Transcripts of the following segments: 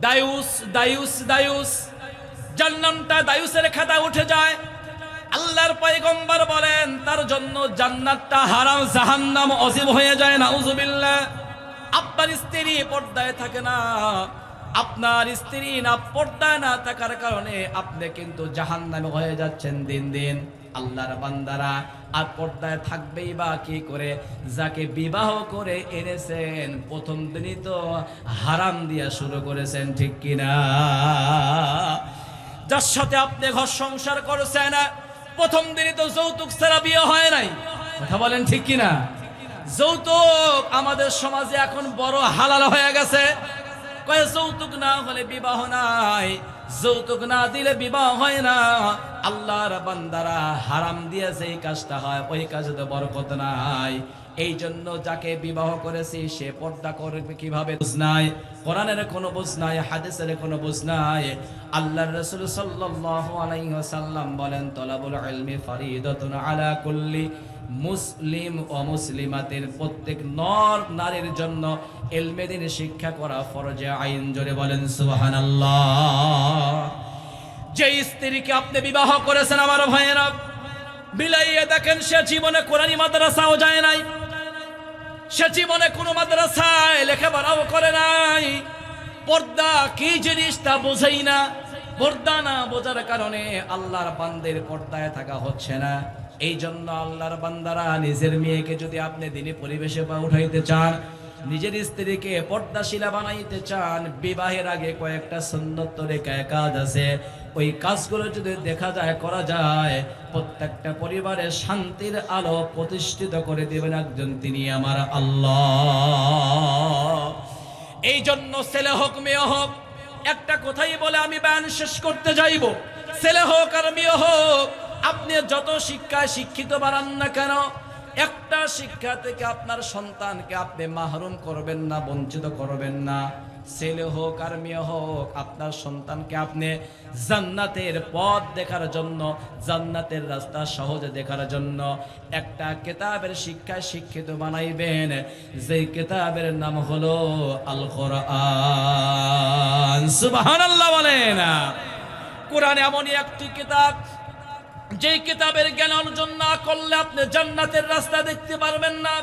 দায়ুস দায়ুস দায়ুস, যার নামটা দায়ুসের খাতা উঠে যায়, আল্লাহর পয়গম্বর বলেন তার জন্য জান্নাতটা হারাম, জাহান্নাম ওয়াজিব হয়ে যায়। নাউজুবিল্লাহ। আপনার স্ত্রী পর্দায় থাকে না, আপনার স্ত্রী না পর্দায় না থাকার কারণে আপনি কিন্তু জাহান্নামে হয়ে যাচ্ছেন দিন দিন। আল্লাহর বান্দারা আর পর্দায় থাকবেই বা কি করে? যাকে বিবাহ করে এনেছেন প্রথম দিনই তো হারাম দিয়া শুরু করেছেন, ঠিক কিনা? যার সাথে আপনি ঘর সংসার করেছেন প্রথম দিনই তো যৌতুক ছাড়া বিয়ে হয় নাই, কথা বলেন ঠিক কিনা? যৌতুক আমাদের সমাজে এখন বড় হালাল হয়ে গেছে। কয়ে যৌতুক না হলে বিবাহ নাই, যৌতুক না দিলে বিবাহ হয় না। আল্লাহর বান্দারা হারাম দিয়েছে এই কাজটা হয়, ওই কাজে তো বরকত নাই। এই জন্য যাকে বিবাহ করেছি সে পর্দা করবে কিভাবে বুঝ নাই, কোরআনের কোনো বুঝ নাই, হাদিসের কোনো বুঝ নাই। আল্লাহর রাসূল সাল্লাল্লাহু আলাইহি ওয়াসাল্লাম বলেন তলাবুল ইলমি ফরিদাতুন আলা কুল্লি মুসলিম ও মুসলিমাতের, প্রত্যেক নর নারীর জন্য ইলমে দ্বীন শিক্ষা করা ফরজে আইন। জোরে বলেন সুবহানাল্লাহ। যে স্ত্রীকে আপনি বিবাহ করেছেন আমার ভাইয়েরা, বিলাইয়ে দেখেন সে জীবনে কোরআনী মাদ্রাসাও যায় নাই, সে জীবনে কোনো মাদ্রাসায় লেখাপড়াও করে নাই, পর্দা কি জিনিস তা বোঝেই না। পর্দা না বোঝার কারণে আল্লাহর বান্দের পর্দায় থাকা হচ্ছে না। এই জন্য আল্লাহর বান্দারা নিজের মেয়েকে যদি আপনি দিনী পরিবেশে পা উঠাইতে চান, নিজের স্ত্রীকে পর্দাশীলা বানাইতে চান, বিবাহের আগে কয়েকটা সুন্নত তরিকায় কাজ আছে, ওই কাজগুলো যদি দেখা যায়, করা যায়, প্রত্যেকটা পরিবারে শান্তির আলো প্রতিষ্ঠিত করে দেবেন একজন, তিনি আমার আল্লাহ। এই জন্য ছেলে হোক মেয়ে হোক, একটা কথাই বলে আমি বয়ান শেষ করতে যাইব, ছেলে হোক আর মেয়ে হোক, আপনি যত শিক্ষায় শিক্ষিত বানান না কেন, একটা শিক্ষা থেকে আপনার সন্তানকে আপনি মাহরুম করবেন না, বঞ্চিত করবেন না। ছেলে হোক আর মেয়ে হোক, আপনার সন্তানকে আপনি জান্নাতের পথ দেখার জন্য, জান্নাতের রাস্তা সহজে দেখার জন্য একটা কিতাবের শিক্ষায় শিক্ষিত বানাইবেন, যেই কিতাবের নাম হলো আল কোরআন। সুবহানাল্লাহ বলেন। কোরআন এমনই একটি কিতাব, যে কিতাবের জ্ঞান অর্জন না করলে আপনি জান্নাতের রাস্তা দেখতে পারবেন না,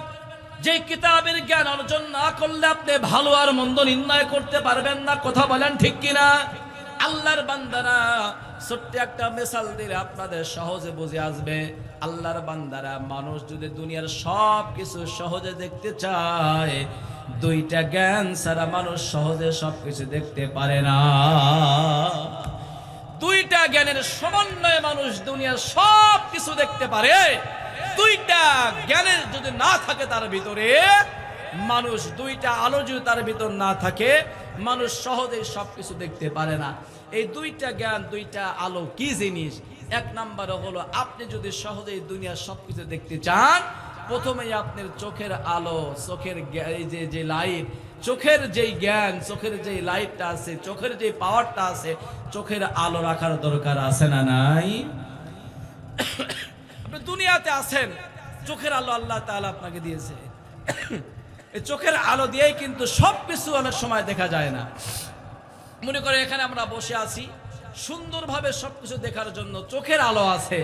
যে কিতাবের জ্ঞান অর্জন না করলে আপনি ভালো আর মন্দ নির্ণয় করতে পারবেন না, কথা বলেন ঠিক কিনা? আল্লাহর বান্দারা, ছোট্ট একটা মিসাল দিলে আপনাদের সহজে বুঝে আসবে। আল্লাহর বান্দারা, মানুষ যদি দুনিয়ার সব কিছু সহজে দেখতে চায়, দুইটা জ্ঞান ছাড়া মানুষ সহজে সবকিছু দেখতে পারে না। দুইটা জ্ঞানের সমন্বয়ে মানুষ দুনিয়ার সব কিছু দেখতে পারে। দুইটা জ্ঞানের যদি না থাকে তার ভিতরে, মানুষ দুইটা আলো যদি তার ভিতর না থাকে, মানুষ সহজেই সবকিছু দেখতে পারে না। এই দুইটা জ্ঞান, দুইটা আলো কি জিনিস? এক নাম্বার হলো, আপনি যদি সহজেই দুনিয়ার সবকিছু দেখতে চান, প্রথমেই আপনার চোখের আলো, চোখের যে লাইট, চোখের যেই জ্ঞান, চোখের যেই লাইটটা আছে, চোখের যে পাওয়ারটা আছে, চোখের আলো রাখার দরকার আছে না নাই? আপনি দুনিয়াতে আছেন, চোখের আলো আল্লাহ তাআলা আপনাকে দিয়েছে। এই চোখের আলো দিয়েই কিন্তু সবকিছু অনেক সময় দেখা যায় না। মনে করে এখানে আমরা বসে আছি, সুন্দরভাবে সবকিছু দেখার জন্য চোখের আলো আছে,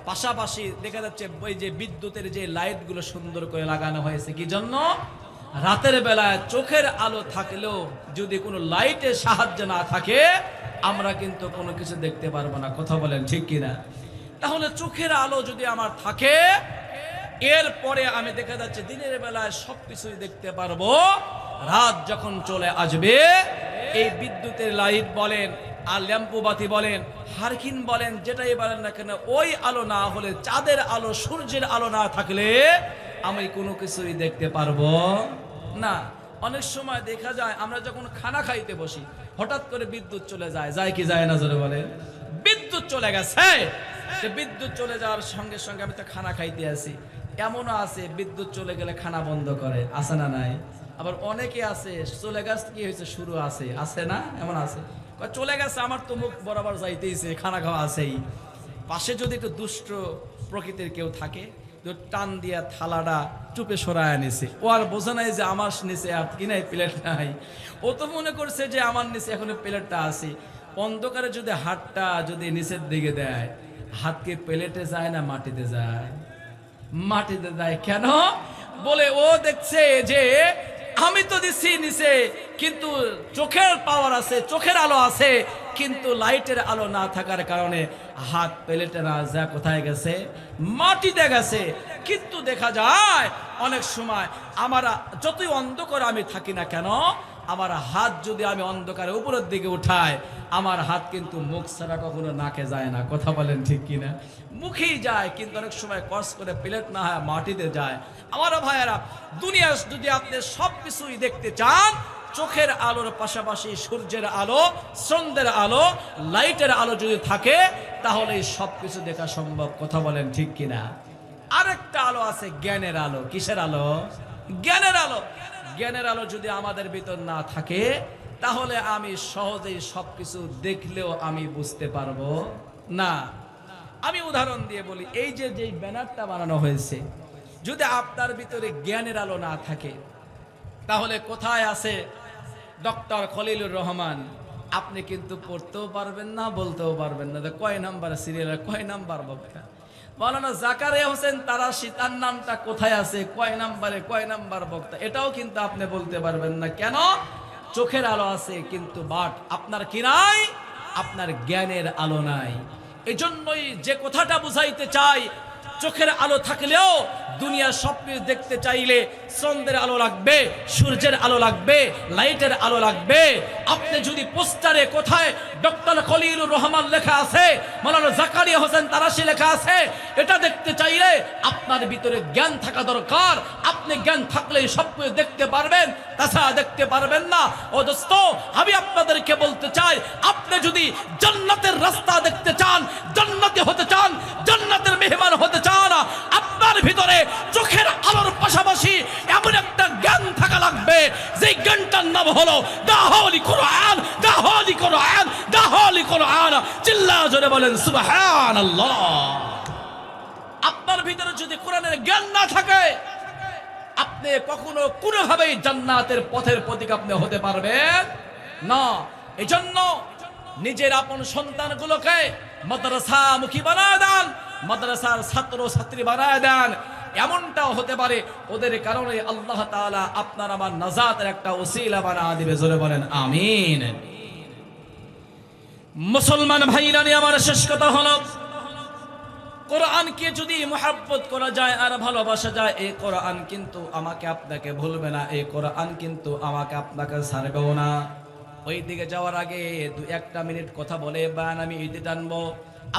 পাশাপাশি দেখা যাচ্ছে ওই যে বিদ্যুতের যে লাইটগুলো সুন্দর করে লাগানো হয়েছে, কি জন্য? রাতের বেলায় চোখের আলো থাকলেও যদি কোনো লাইটের সাহায্য না থাকে, আমরা কিন্তু কোনো কিছু দেখতে পারবো না, কথা বলেন ঠিক কিনা? তাহলে চোখের আলো যদি আমার থাকে, এরপরে আমি দেখা যাচ্ছে দিনের বেলায় সবকিছুই দেখতে পারবো। রাত যখন চলে আসবে, এই বিদ্যুতের লাইট বলেন আর ল্যাম্পু বাতি বলেন, হারকিন বলেন, যেটাই বলেন না কেন, ওই আলো না হলে, চাঁদের আলো, সূর্যের আলো না থাকলে আমি কোনো কিছুই দেখতে পারবো না। অনেক সময় দেখা যায় আমরা যখন খানা খাইতে বসি, হঠাৎ করে বিদ্যুৎ চলে যায়, যায় কি যায় না? জোরে বলেন। বিদ্যুৎ চলে গেছে, বিদ্যুৎ চলে যাওয়ার সঙ্গে সঙ্গে আমি তো খানা খাইতে আসি। এমনও আছে বিদ্যুৎ চলে গেলে খানা বন্ধ করে, আছে না নাই? আবার অনেকে আছে চলে গেছে, কি হয়েছে, শুরু আছে, আছে না? এমন আছে, চলে গেছে, আমার তো মুখ বরাবর যাইতেইছে, খানা খাওয়া আছেই। পাশে যদি একটু দুষ্ট প্রকৃতির কেউ থাকে, তো টান দিয়া থালাটা চুপে সরায় নিছে। ও আর বোঝা নাই যে আমার নিচে আর কি নাই, প্লেট নাই। ও তো মনে করছে যে আমার নিচে এখনো প্লেটটা আছে। অন্ধকারে যদি হাতটা যদি নিচের দিকে দেয়, হাত কি প্লেটে যায় না মাটিতে যায়? মাটিতে যায়। কেন? বলে ও দেখছে যে আমি তো দিচ্ছি নিচে, কিন্তু চোখের পাওয়ার আছে, চোখের আলো আছে, কিন্তু লাইটের আলো না থাকার কারণে হাত প্লেটে না যা কোথায় গেছে? মাটিতে গেছে। কিন্তু দেখা যায় অনেক সময় আমার যতই অন্ধকার আমি থাকি না কেন, আমার হাত যদি আমি অন্ধকারে উপরের দিকে উঠাই, আমার হাত কিন্তু মুখ ছাড়া কখনো নাকে যায় না। কথা বলেন ঠিক কিনা? মুখেই যায়, কিন্তু অনেক সময় কষ্ট করে প্লেট না হয় মাটিতে যায়। আমার ভাইয়েরা, দুনিয়া যদি আপনি সব কিছুই দেখতে চান, চোখের আলোর পাশাপাশি সূর্যের আলো, চন্দ্রের আলো, লাইটের আলো যদি থাকে, তাহলে সব কিছু দেখা সম্ভব। কথা বলেন ঠিক কিনা? আরেকটা আলো আছে, জ্ঞানের আলো। কিসের আলো? জ্ঞানের আলো। জ্ঞানের আলো যদি আমাদের ভিতর না থাকে, তাহলে আমি সহজেই সবকিছু দেখলেও আমি বুঝতে পারবো না। আমি উদাহরণ দিয়ে বলি, এই যে ব্যানারটা বানানো হয়েছে, যদি আপনার ভিতরে জ্ঞানের আলো না থাকে, তাহলে কোথায় আছে ডক্টর খলিলুর রহমান, আপনি কিন্তু পড়তেও পারবেন না, বলতেও পারবেন না কয় নাম্বার সিরিয়ালের কয় নাম্বার বক্তা। মাওলানা জাকারিয়া হোসেন তারাশি, তার নামটা কোথায় আছে, কয় নাম্বারে কয় নাম্বার বক্তা, এটাও কিন্তু আপনি বলতে পারবেন না। কেন? চোখের আলো আছে, কিন্তু বাট আপনার কি নাই? আপনার জ্ঞানের আলো নাই। এজন্যই যে কথাটা বুঝাইতে চাই, চোখের আলো থাকলেও দুনিয়ার সব কিছু দেখতে চাইলে চন্দ্রের আলো লাগবে, সূর্যের আলো লাগবে, লাইটের আলো লাগবে। আপনি যদি পোস্টারে কোথায় ডক্টর খলিলুর রহমান লেখা আছে, মাওলানা জাকারিয়া হোসেন তারাশি লেখা আছে, এটা দেখতে চাইলে আপনার ভিতরে জ্ঞান থাকা দরকার। আপনি জ্ঞান থাকলেই সব কিছু দেখতে পারবেন, তাছাড়া দেখতে পারবেন না। ও দোস্ত, আমি আপনাদেরকে বলতে চাই, আপনি যদি জান্নাতের রাস্তা দেখতে চান, জান্নাতে হতে চান, জান্নাতের মেহমান হতে চান, আপনার ভিতরে চোখের আলোর পাশাপাশি এমন একটা জ্ঞান থাকা লাগবে, যে জ্ঞানটার নাম হলো দা হোলি কোরআন, দা হোলি কোরআন, দা হোলি কোরআন। চিল্লায়ে জোরে বলেন সুবহানাল্লাহ। আপনার ভিতরে যদি কোরআনের জ্ঞান না থাকে, আপনি কখনো কোনোভাবেই জান্নাতের পথের প্রতীক আপনি হতে পারবেন না। এজন্য নিজের আপন সন্তানগুলোকে মাদ্রাসামুখী বানায় দেন, মাদ্রাসার ছাত্র ছাত্রী বানায় দেন। এমনটাও হতে পারে ওদের কারণে আল্লাহ তাআলা আপনার আমার নাজাতের একটা ওসিলা বানায় দিবে। জোরে বলেন আমিন। মুসলমান ভাইরা, আমার শেষ কথা হলো, কোরআনকে যদি মুহাব্বত করা যায় আর ভালোবাসা যায়, এই কোরআন কিন্তু আমাকে আপনাকে ভুলবে না, এই কোরআন কিন্তু আমাকে আপনাকে ছাড়বেও না। ওই দিকে যাওয়ার আগে একটা মিনিট কথা বলে বান আমি ঈদে টানবো।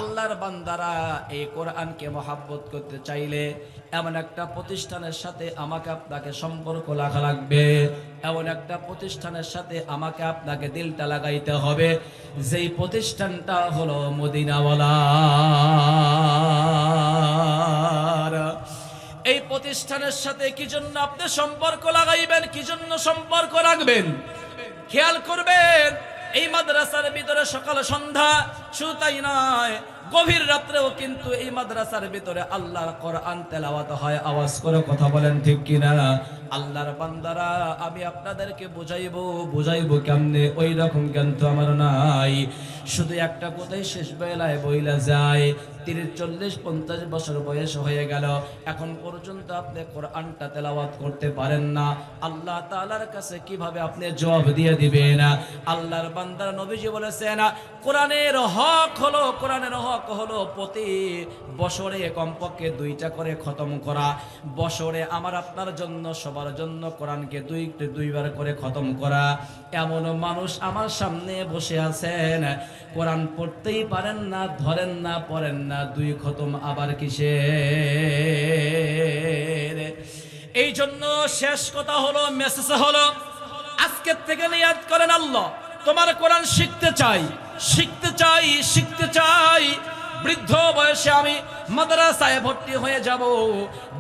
আল্লাহর বান্দারা, এই কোরআনকে মহাব্বত করতে চাইলে এমন একটা প্রতিষ্ঠানের সাথে আমাকে আপনাকে সম্পর্ক রাখা লাগবে, এমন একটা প্রতিষ্ঠানের সাথে আমাকে আপনাকে দিলটা লাগাইতে হবে, যেই প্রতিষ্ঠানটা হলো মদিনাওয়ালা। এই প্রতিষ্ঠানের সাথে কি জন্য আপনি সম্পর্ক লাগাইবেন, কি জন্য সম্পর্ক রাখবেন, খেয়াল করবেন। এই মাদ্রাসার ভিতরে সকাল সন্ধ্যা, শুধু তাই নয়, গভীর রাত্রেও কিন্তু এই মাদ্রাসার ভিতরে আল্লাহর কোরআন তেলাওয়াত হয়। আওয়াজ করে কথা বলেন ঠিক কিনা? আল্লাহর বান্দারা, আমি আপনাদেরকে বুঝাইবো কেমনে, ওই রকম জ্ঞান তো আমার নাই। শুধু একটা কথাই শেষ বেলায় বইলা যায়, 30-40-50 বছর বয়স হয়ে গেল, এখন পর্যন্ত আপনি কোরআনটা তেলাওয়াত করতে পারেন না। আল্লাহ তাআলার কাছে কিভাবে আপনি জবাব দিয়ে দিবেন? আল্লাহর বান্দার নবীজি বলেছেন, কোরআনের হক হলো প্রতি বছরে কমপক্ষে 2টা করে খতম করা। বছরে আমার আপনার জন্য, সবার জন্য কোরআনকে 2বার করে খতম করা। এমন মানুষ আমার সামনে বসে আছেন, কোরআন পড়তেই পারেন না, ধরেন না, পড়েন না, 2 খতম আবার কিসের? এই জন্য শেষ কথা হলো, মেসেজ হলো, আজকের থেকে নিয়াত করেন, আল্লাহ তোমার কোরআন শিখতে চাই, বৃদ্ধ বয়সে আমি মাদ্রাসায় ভর্তি হয়ে যাব,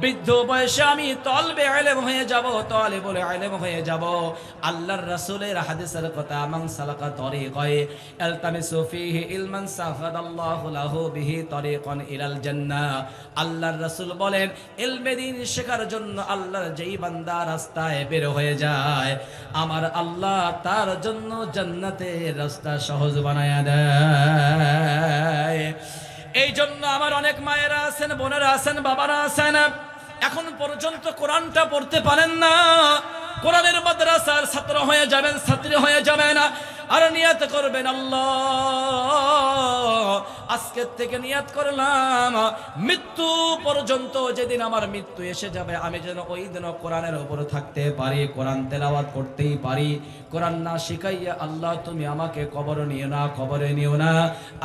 বৃদ্ধ বয়সে আমি তলবে ইলম হয়ে যাব, তলেবুল ইলম হয়ে যাব। আল্লাহর রাসূলের হাদিসের কথা, মান সালাকা তরিকায়ে ইলতামিসু ফীহি ইলমান সাহাদাল্লাহু লাহু বিহি তরিকান ইলাল জান্নাহ। আল্লাহর রাসূল বলেন, ইলমে দ্বীন শেখার জন্য আল্লাহর যেই বান্দা রাস্তায় বের হয়ে যায়, আমার আল্লাহ তার জন্য জান্নাতের রাস্তা সহজ বানায়া দেয়। এই জন্য আমার অনেক মায়েরা আছেন, বোনেরা আছেন, বাবারা আছেন, এখন পর্যন্ত কোরআনটা পড়তে পারেন না। কোরআনের মাদ্রাসার ছাত্র হয়ে যাবেন, ছাত্রী হয়ে যাবেন, আর নিয়ত করবেন, আল্লাহ আজকের থেকে নিয়ত করলাম মৃত্যু পর্যন্ত, যেদিন আমার মৃত্যু এসে যাবে, আমি যেন ওই দিনও কোরআনের উপর থাকতে পারি, কোরআন তেলাওয়াত করতেই পারি। কোরআন না শিখাইয়া আল্লাহ তুমি আমাকে কবর নিও না, কবরে নিও না।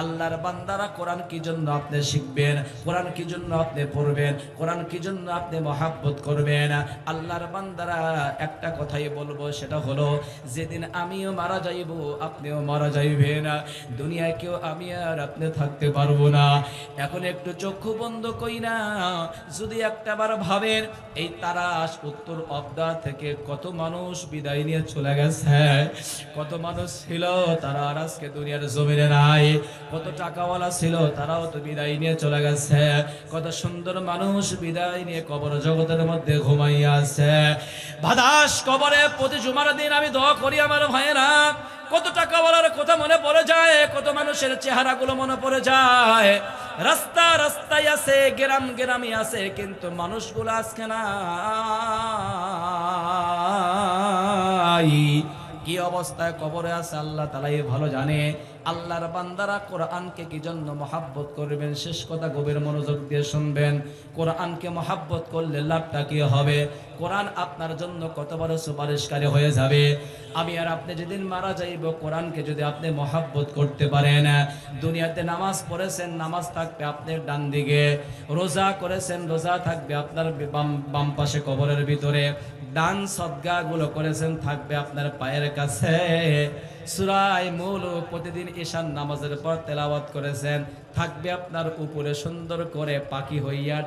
আল্লাহর বান্দারা, কোরআন কি জন্য আপনি শিখবেন, কোরআন কি জন্য আপনি পড়বেন, কোরআন কি জন্য আপনি মহাব্বত করবেন? আল্লাহর বান্দারা, একটা কথাই বলবো, সেটা হলো যেদিন আমিও মারা যাইব, আপনিও মারা যাইবেন, দুনিয়ায় কেউ আমি আর আপনি থাকতে পারবো না। এখন একটু চক্ষু বন্ধ কইরা যদি একটাবার ভাবেন, এই তারাস উত্তর অবদা থেকে কত মানুষ বিদায় নিয়ে চলে গেছে, কত মানুষ ছিল তারা আর আজকে দুনিয়ার জমিনে নাই, কত টাকাওয়ালা ছিল তারাও তো বিদায় নিয়ে চলে গেছে, কত সুন্দর মানুষ বিদায় নিয়ে কবর জগতের মধ্যে ঘুমাইয়া আছে। ভাদাস কবরে প্রতি জুমার দিন আমি দোয়া করি আমার ভাইয়েরা, কত টাকাওয়ালার কথা মনে পড়ে যায়, কত মানুষের চেহারাগুলো মনে পড়ে যায়। রাস্তা রাস্তায় আছে, গ্রাম গ্রামে আছে, কিন্তু মানুষগুলো আজকে নাই। কি অবস্থায় কবরে আছে আল্লাহ তাআলাই ভালো জানে। আল্লাহর বান্দারা কোরআনকে কি জন্য মহাব্বত করবেন, শেষ কথা গভীর মনোযোগ দিয়ে শুনবেন। কোরআনকে মহাব্বত করলে লাভটা কি হবে? কোরআন আপনার জন্য কত বড় সুপারিশকারী হয়ে যাবে। আমি আর আপনি যেদিন মারা যাইব, কোরআনকে যদি আপনি মহাব্বত করতে পারেন, দুনিয়াতে নামাজ পড়েছেন, নামাজ থাকবে আপনার ডান দিকে, রোজা করেছেন, রোজা থাকবে আপনার বাম পাশে কবরের ভিতরে, দান সদকা গুলো করেছেন থাকবে আপনার পায়ের কাছে, সূরা মুলুক প্রতিদিন ঈশান নামাজের পর তেলাওয়াত করেছেন থাকবে আপনার উপরে সুন্দর করে পাখি হইয়া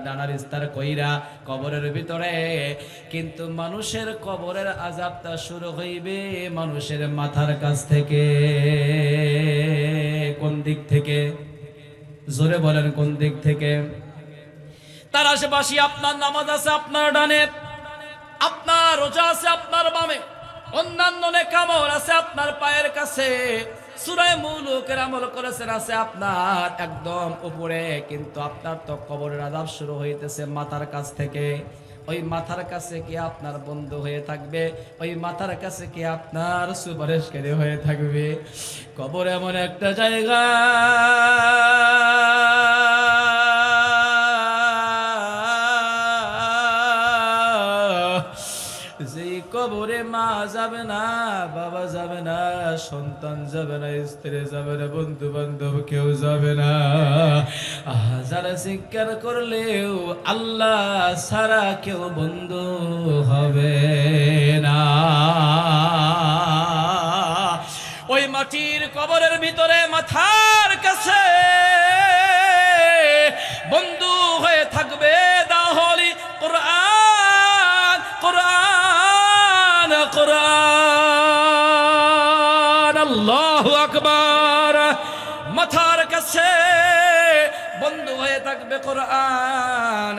ডানার ইস্তার কইরা কবরের ভিতরে। কিন্তু মানুষের কবরের আযাবটা শুরু হইবে মানুষের মাথার কাছ থেকে। কোন দিক থেকে? জোরে বলেন, কোন দিক থেকে? তার আশেপাশে আপনার নামাজ আছে আপনার ডানে, আপনার রোজা আছে আপনার বামে, অন্যান্য নেক আমল আছে আপনার পায়ের কাছে, সূরা মুলুকের আমল করেছেন আছে আপনার একদম উপরে। কিন্তু আপনার তো কবরের আযাব শুরু হইতেছে মাথার কাছ থেকে। ওই মাথার কাছে কি আপনার বন্ধু হয়ে থাকবে? ওই মাথার কাছে কি আপনার সুপারিশকারী হয়ে থাকবে? কবর এমন একটা জায়গা, কবরে মা যাবে না, বাবা যাবে না, সন্তান যাবে না, স্ত্রী যাবে না, বন্ধু বান্ধব কেউ যাবে না। যারা স্বীকার করলেও আল্লাহ ছাড়া কেউ বন্ধু হবে না। ওই মাটির কবরের ভিতরে মাথার কাছে বন্ধু হয়ে থাকবে দাহলি কোরআন, কোরআন, কোরআন। আল্লাহু আকবার। মাথার কাছে বন্ধু হয়ে থাকবে কোরআন।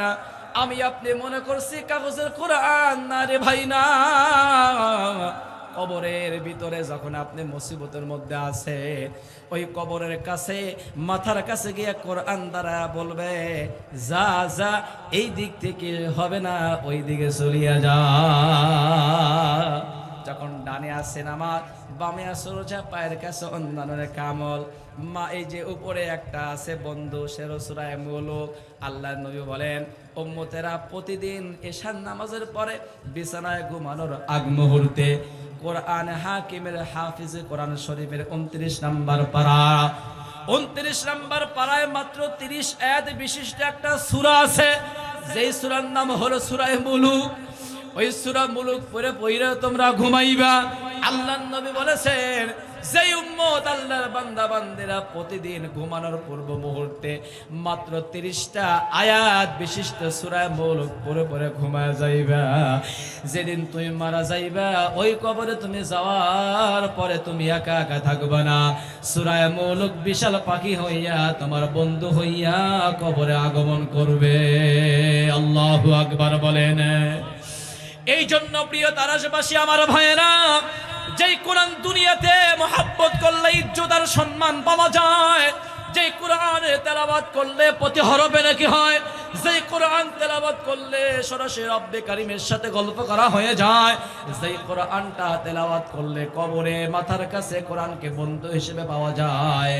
আমি আপনি মনে করছি কাগজের কোরআন, না রে ভাই না। কবরের ভিতরে যখন আপনি মুসিবতের মধ্যে আছে, ওই কবরের কাছে মাথার কাছে গিয়ে কোরআন দ্বারা বলবে, যা যা এই দিক থেকে হবে না, ওই দিকে চলিয়া যা। যখন ডানে আছে নামাজ, বামে আছে রোজা, পায়ের কাছে অন্যান্য কামল, মা এই যে উপরে একটা আছে বন্ধু, সেরো সূরা মুলুক। আল্লাহর নবী বলেন, উম্মতেরা প্রতিদিন এশার নামাজের পরে বিছানায় ঘুমানোর আগ মুহূর্তে কোরআন হাকিমের হাফিজে কোরআন শরীফের 29 নম্বর পারা, 29 নম্বর পারায় মাত্র 30 আয়াত বিশিষ্ট একটা সূরা আছে, যেই সূরার নাম হলো সূরা মুলুক। ওই সূরা মুলুক পড়ে পড়ে তোমরা ঘুমাইবা। আল্লাহর নবী বলেছেন, যেই উম্মত আল্লাহর বান্দা বান্দিরা প্রতিদিন ঘুমানোর পূর্ব মুহূর্তে মাত্র 30টা আয়াত বিশিষ্ট সূরা মুলক পড়ে পড়ে ঘুমায় যাইবা, যেদিন তুমি মারা যাইবা ওই কবরে তুমি যাওয়ার পরে তুমি একা একা থাকবা না, সূরা মুলক বিশাল পাখি হইয়া তোমার বন্ধু হইয়া কবরে আগমন করবে। আল্লাহু আকবার বলেন। এই জন্য প্রিয় তারাশবাসী আমার ভাইয়েরা, যেই কোরআন দুনিয়াতে মহব্বত করলে ইজ্জত আর সম্মান পাওয়া যায়, যেই কোরআনে তেলাওয়াত করলে প্রতি হরফে নাকি হয়, যেই কোরআন তেলাওয়াত করলে সরাসরি রব্বে কারীমের সাথে গল্প করা হয়ে যায়, যেই কোরআনটা তেলাওয়াত করলে কবরে মাথার কাছে কোরআনকে বন্ধু হিসেবে পাওয়া যায়,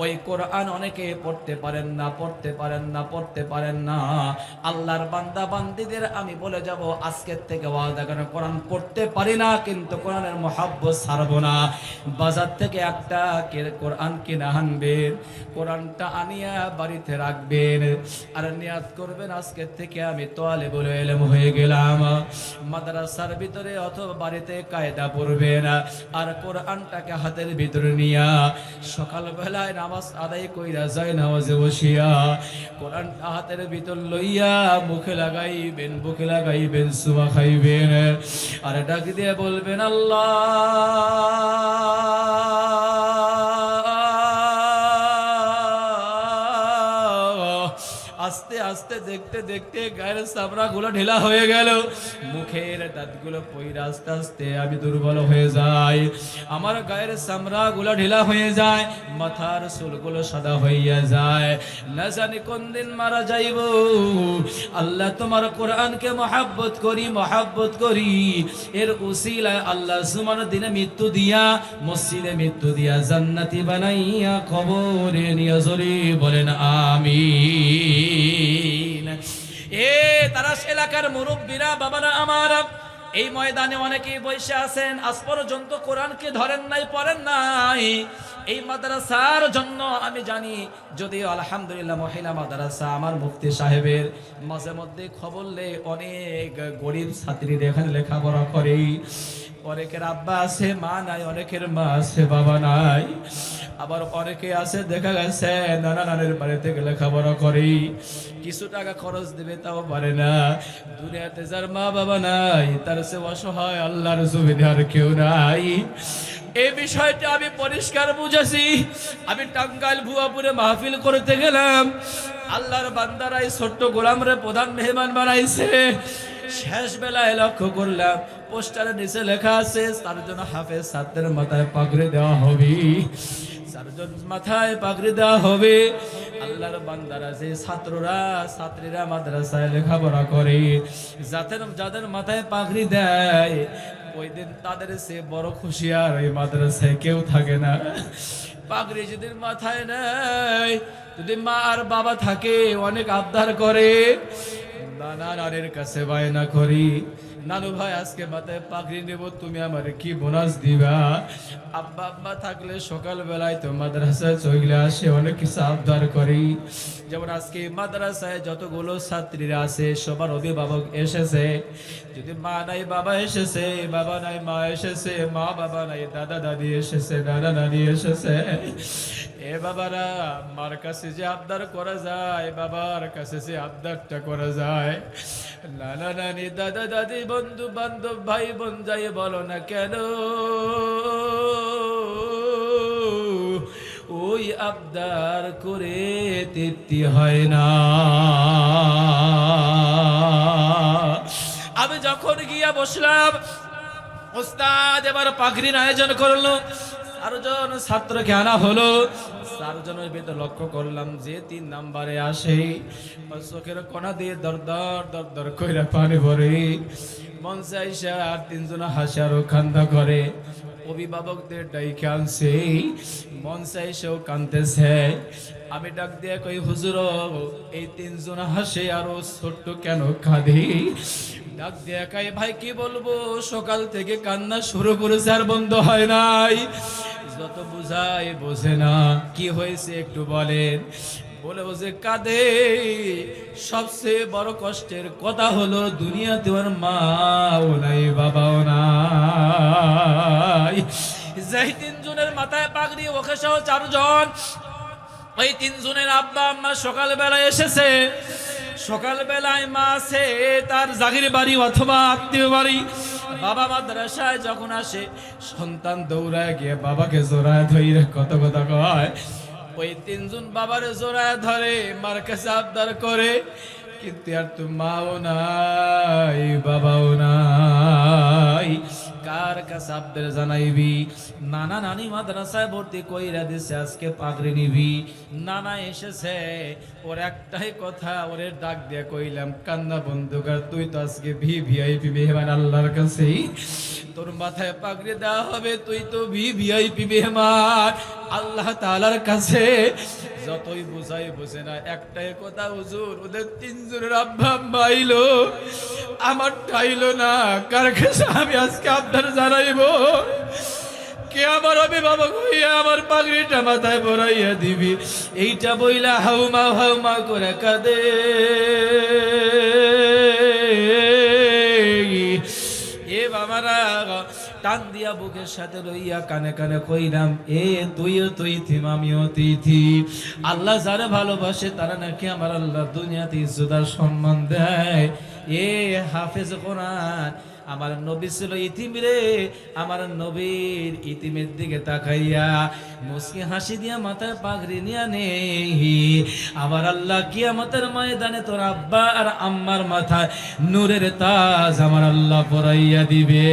ওই কোরআন অনেকে পড়তে পারেন না, পড়তে পারেন না, পড়তে পারেন না। আল্লাহর বান্দা বান্দীদের আমি বলে যাব, আজকের থেকে ওয়াদা করে কোরআন পড়তে পারি না, কিন্তু কোরআনের মহব্বত ছাড়বো না। বাজার থেকে একটা কোরআন কিনে আনবেন, কোরআনটা আনিয়া বাড়িতে রাখবেন, আর নিয়াত করবেন আজকের থেকে আমি তালিবুল ইলম হয়ে গেলাম। মাদ্রাসার ভিতরে অথবা বাড়িতে কায়দা পড়বেন, আর কোরআনটাকে হাতের ভিতরে নিয়া সকালবেলায় নামাজ আদায় কইরা যায় নামাজে বসিয়া কোরআনটা হাতের ভিতর লইয়া মুখে লাগাইবেন, সুমা খাইবেন, আর ডাক দিয়ে বলবেন আল্লাহ। আস্তে আস্তে দেখতে দেখতে গায়ের চামড়া গুলো ঢিলা হয়ে গেল, মুখের দাঁতগুলো পইরা আস্তে আস্তে আমি দুর্বল হয়ে যাই, আমার গায়ের চামড়া গুলো ঢিলা হয়ে যায়, মাথার চুলগুলো সাদা হইয়া যায়, না জানি কোন দিন মারা যাইব। আল্লাহ তোমার কোরআনকে মহব্বত করি, এর উসিলায় আল্লাহ সুমান দিনে মৃত্যু দিয়া, মসজিদে মৃত্যু দিয়া, জান্নাতি বানাইয়া কবরে নিয়ে চলি, বলেন আমিন। এ তারাস এলাকার মুরব্বীরা, বাবারা আমার, এই ময়দানে অনেকেই বসে আছেন, আজ পর্যন্ত কোরআনকে ধরেন নাই, পড়েন নাই। এই মাদ্রাসার জন্য আমি জানি, যদিও আলহামদুলিল্লাহ মহিলা মাদ্রাসা, আমার মুফতি সাহেবের মাঝে মধ্যে খবর লে অনেক গরিব ছাত্রীরা এখানে লেখাপড়া করে, অনেকের আব্বা আছে মা নাই, অনেকের মা আছে বাবা নাই, আবার অনেকে আছে দেখা গেছে নানা নানের বাড়ি থেকে লেখাপড়া করে, কিছু টাকা খরচ দেবে তাও পারে না। দুনিয়াতে যার মা বাবা নাই তার সে অসহায় আল্লাহর জমিনে আর কেউ নাই। এই বিষয়টা আমি পরিষ্কার বুঝেছি। আমি টাঙ্গাইল ভুয়াপুরে মাহফিল করতে গেলাম, আল্লাহর বান্দারা এই ছোট্ট গোলামরে প্রধান মেহমান বানাইছে। শেষ বেলায় লক্ষ্য করলাম পোস্টারের নিচে লেখা আছে 4 জন হাফেজ ছাত্রের মাথায় পাগড়ি দেওয়া হবে, 4 জন মাথায় পাগড়ি দেওয়া হবে। আল্লাহর বান্দারা যে ছাত্রীরা মাদ্রাসায় লেখাপড়া করে, যাদের মাথায় পাগড়ি দেয়, ওই দিন তাদের সে বড় খুশি আর এই মাদ্রাসায় কেউ থাকে না। পাগড়ি যদি মাথায় নেয়, যদি মা আর বাবা থাকে অনেক আবদার করে, নানা নানির কাছে বায়না করি, নানু ভাই আজকে মাথায় পাগড়ি নেব, তুমি আমার কি বোনাস দিবা? আব্বা আব্বা থাকলে সকাল বেলায় তো মাদ্রাসায় চলে আসে, অনেক কিছু আবদার করি। যেমন আজকে মাদ্রাসায় যতগুলো ছাত্রীরা আছে সবার অভিভাবক এসেছে, যদি মা নাই বাবা এসেছে, বাবা নাই মা এসেছে, মা বাবা নাই দাদা দাদি এসেছে, দাদা দাদি এসেছে। এ বাবারা, মার কাছে যে আবদার করা যায়, বাবার কাছে যে আবদারটা করা যায়, নানা নানি দাদা দাদি বন্ধু বান্ধব ভাই বোন যাই বলো না কেন, ওই আবদার করে তৃপ্তি হয় না। আমি যখন গিয়া বসলাম, ওস্তাদ এবার পাগড়ির আয়োজন করলো, 4 জন ছাত্রকে আনা হলো। 4 জনের ভিতর লক্ষ্য করলাম যে 3 নম্বরে আসে, চোখের কোনা দিয়ে দর দর কইরা পানি ভরে, মন চাইছে আর 3 জন হাসে আর কান্দা করে। অভিভাবকদের ডাইকে আনছে, মন চাইছেও কান্দতেছে। আমি ডাক দিয়ে কই, হুজুর এই 3 জন হাসে আরো ছোট্ট কেন কাঁদে? ডাক দিয়ে কই, ভাই কি বলবো, সকাল থেকে কান্না শুরু করেছে আর বন্ধ হয় নাই, যত বুঝাই বোঝে না, কি হয়েছে একটু বলেন। বলেও যে কাঁদে। সবচেয়ে বড় কষ্টের কথা হলো দুনিয়াতে ওর মাও নাই বাবাও নাই। যেই তিনজনের মাথায় পাগড়ি ওকে সহ চারজন, ওই তিনজনের আব্বা আম্মা সকালবেলায় এসেছে। সকালবেলায় মা আছে তার জাগির বাড়ি অথবা আত্মীয় বাড়ি, বাবা মাদ্রাসায় যখন আসে সন্তান দৌড়ায় গিয়ে বাবাকে জোড়ায় ধরে কত কথা কয়। ওই তিনজন বাবারে জোড়ায় ধরে, মার কাছে আবদার করে, কিন্তু আর তো মাও নাই বাবাও নাই। কার কাছে আবদার জানাইবি? নানা নানি মাদ্রাসায় ভর্তি কইরা দিছে, আজকে পাগড়ি নিবি। নানা এসেছে, ওর একটাই কথা, ওরে ডাক দিয়ে কইলাম, কান্না বন্ধু কর, তুই তো আজকে ভিআইপি মেহমান আল্লাহর কাছে, তোর মাথায় পাগড়ি দেওয়া হবে, তুই তো ভিআইপি মেহমান আল্লাহ তাআলার কাছে। যতই বুঝাই বুঝে না, একটাই কথা, হুজুর ওদের তিনজনের আব্বা আম্মা আইলো, আমার টাইলো না, কার কাছে আমি আজকে আবদার জানাইবো? কে আমার অভিভাবক হইয়া আমার পাগড়িটা মাথায় পরাইয়া দিবি? এইটা বইলা হাউমা হাউমা করে কাঁদে। এ বাবারা, টান দিয়া বুকের সাথে লইয়া কানে কানে কইলাম, এ তুইও তুই থিম আমিও তুই থি। আল্লাহ যারা ভালোবাসে তারা নাকি আমার আল্লাহ দুনিয়াতে ইজ্জত আর সম্মান দেয়। এ হাফেজ কোরআন, আমার নবী ছিল ইতিম রে, আমার নবীর ইতিমের দিকে তাকাইয়া মুস্কি হাসি দিয়া মাথায় পাগড়ি নিয়া নেই। আমার আল্লাহ কিয়ামতের ময়দানে তোর আব্বা আর আম্মার মাথায় নূরের তাজ আমার আল্লাহ পরাইয়া দিবে।